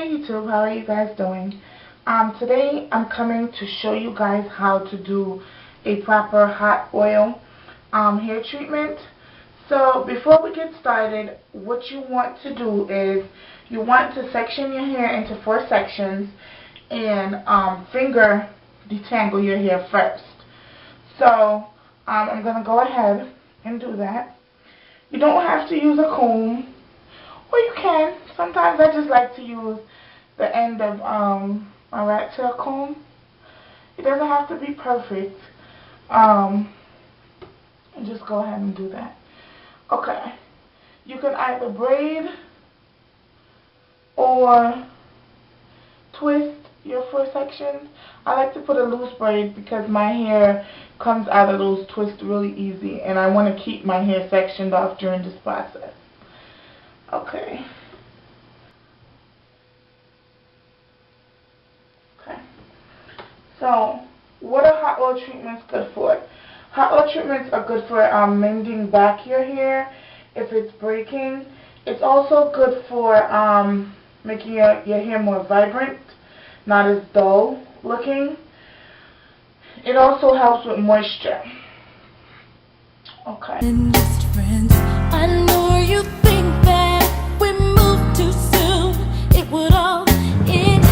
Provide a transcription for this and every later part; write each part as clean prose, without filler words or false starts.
Hey YouTube, how are you guys doing? Today I'm coming to show you guys how to do a proper hot oil hair treatment. So before we get started, what you want to do is you want to section your hair into 4 sections and finger detangle your hair first. So I'm going to go ahead and do that. You don't have to use a comb, or you can. Sometimes I just like to use the end of my rat tail comb. It doesn't have to be perfect. And just go ahead and do that. Okay. You can either braid or twist your 4 sections. I like to put a loose braid because my hair comes out of those twists really easy, and I want to keep my hair sectioned off during this process. Okay. So, what are hot oil treatments good for? Hot oil treatments are good for mending back your hair if it's breaking. It's also good for making your hair more vibrant, not as dull looking. It also helps with moisture. Okay. I know you think that we moved too soon. It would all end.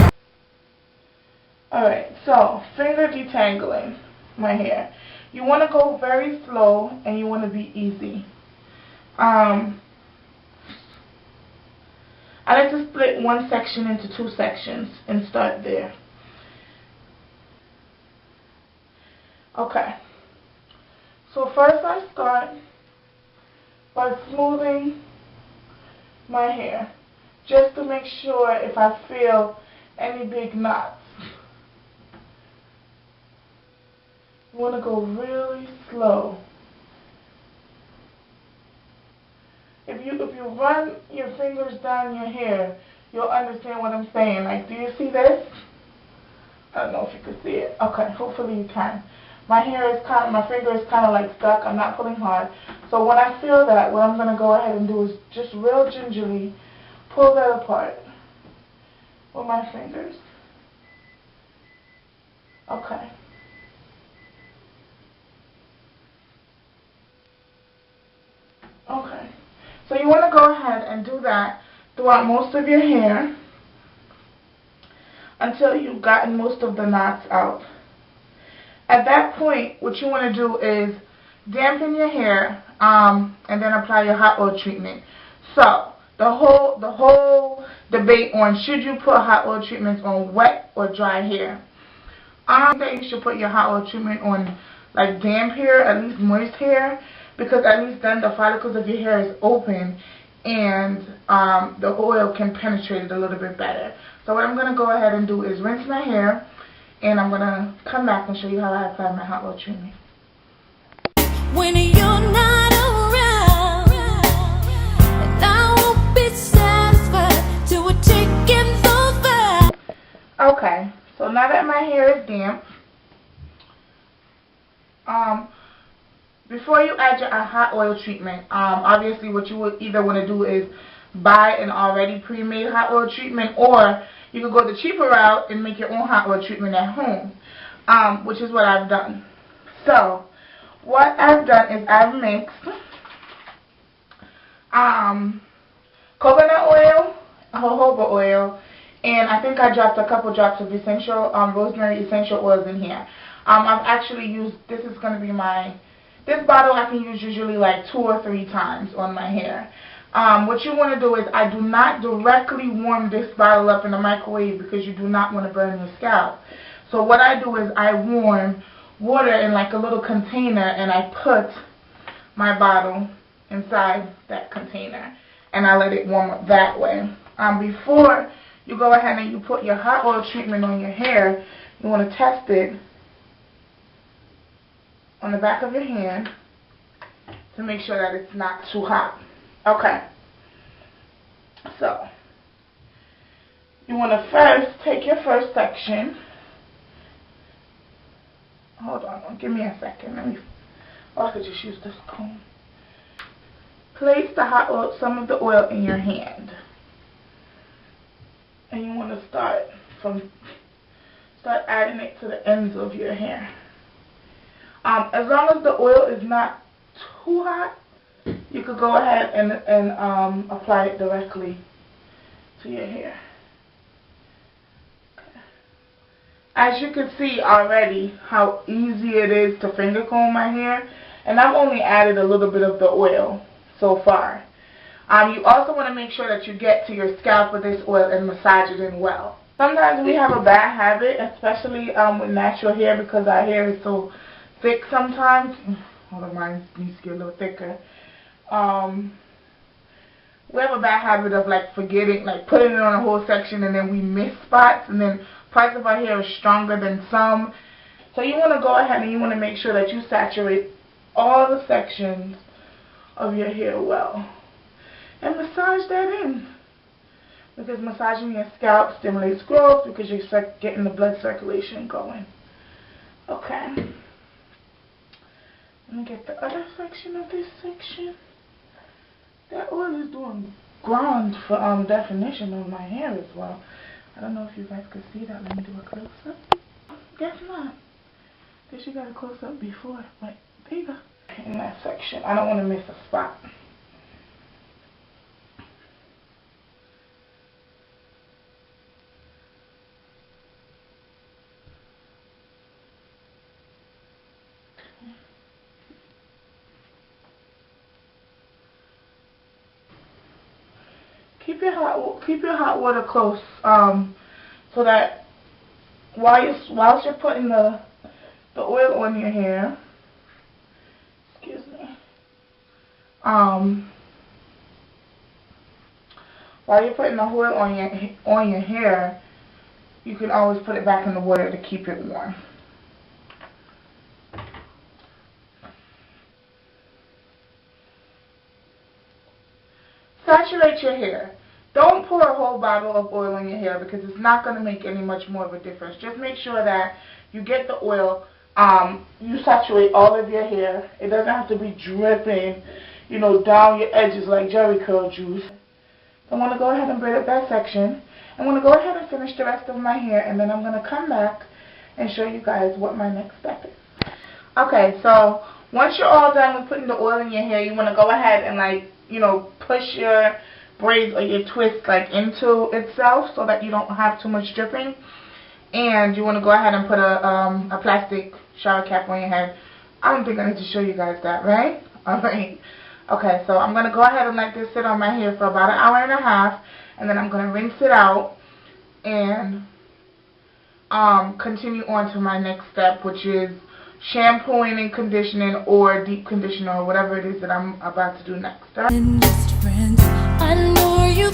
Alright, so finger detangling my hair. You want to go very slow and you want to be easy. I like to split one section into 2 sections and start there. Okay. So first I start by smoothing my hair just to make sure if I feel any big knots. You want to go really slow. If you run your fingers down your hair, you'll understand what I'm saying. Like, do you see this? I don't know if you can see it. Okay, hopefully you can. My finger is kind of like stuck. I'm not pulling hard. So when I feel that, what I'm going to go ahead and do is just real gingerly pull that apart with my fingers. Okay. Okay. So you want to go ahead and do that throughout most of your hair until you've gotten most of the knots out. At that point, what you want to do is dampen your hair and then apply your hot oil treatment. So the whole debate on should you put hot oil treatments on wet or dry hair. I think you should put your hot oil treatment on like damp hair, at least moist hair, because at least then the follicles of your hair is open and the oil can penetrate it a little bit better. So what I'm going to go ahead and do is rinse my hair, and I'm going to come back and show you how I apply my hot oil treatment. When you're not around, and I won't be satisfied till we're taking over. Okay, so now that my hair is damp, before you add your hot oil treatment, obviously what you would either want to do is buy an already pre-made hot oil treatment, or you could go the cheaper route and make your own hot oil treatment at home, which is what I've done. So what I've done is I've mixed coconut oil, jojoba oil, and I think I dropped a couple drops of essential rosemary essential oils in here. I've actually used, this is going to be this bottle I can use usually like 2 or 3 times on my hair. What you want to do is I do not directly warm this bottle up in the microwave because you do not want to burn your scalp. So what I do is I warm water in like a little container, and I put my bottle inside that container and I let it warm up that way. Before you go ahead and you put your hot oil treatment on your hair, you want to test it on the back of your hand to make sure that it's not too hot. Okay, so you want to first take your first section. Hold on, give me a second. I could just use this comb. Place the hot oil, some of the oil in your hand. And you want want to start adding it to the ends of your hair. As long as the oil is not too hot, you could go ahead and apply it directly to your hair. Okay. As you can see already how easy it is to finger comb my hair, and I've only added a little bit of the oil so far. You also want to make sure that you get to your scalp with this oil and massage it in well. Sometimes we have a bad habit, especially with natural hair, because our hair is so thick sometimes. Hold on, mine needs to get a little thicker. We have a bad habit of like forgetting, like putting it on a whole section and then we miss spots, and then parts of our hair are stronger than some. So you want to go ahead and you want to make sure that you saturate all the sections of your hair well. And massage that in. Because massaging your scalp stimulates growth because you're getting the blood circulation going. Okay. Let me get the other section of this section. That oil is doing ground for definition on my hair as well. I don't know if you guys could see that. Let me do a close-up. Guess not. Guess you got a close-up before. But there you go. In that section. I don't want to miss a spot. Keep your hot water close, so that whilst you're putting the oil on your hair, excuse me, while you're putting the oil on your hair, you can always put it back in the water to keep it warm. Saturate your hair. Don't pour a whole bottle of oil on your hair because it's not going to make any much more of a difference. Just make sure that you get the oil, you saturate all of your hair. It doesn't have to be dripping, you know, down your edges like Jerry curl juice. So I'm going to go ahead and braid up that section. I'm going to go ahead and finish the rest of my hair, and then I'm going to come back and show you guys what my next step is. Okay, so once you're all done with putting the oil in your hair, you want to go ahead and, like, you know, push your braids or your twist like into itself so that you don't have too much dripping. And you want to go ahead and put a plastic shower cap on your head. I don't think I need to show you guys that, right? Alright. Okay, so I'm going to go ahead and let this sit on my hair for about an hour and a half, and then I'm going to rinse it out and continue on to my next step, which is shampooing and conditioning or deep conditioner or whatever it is that I'm about to do next. I know you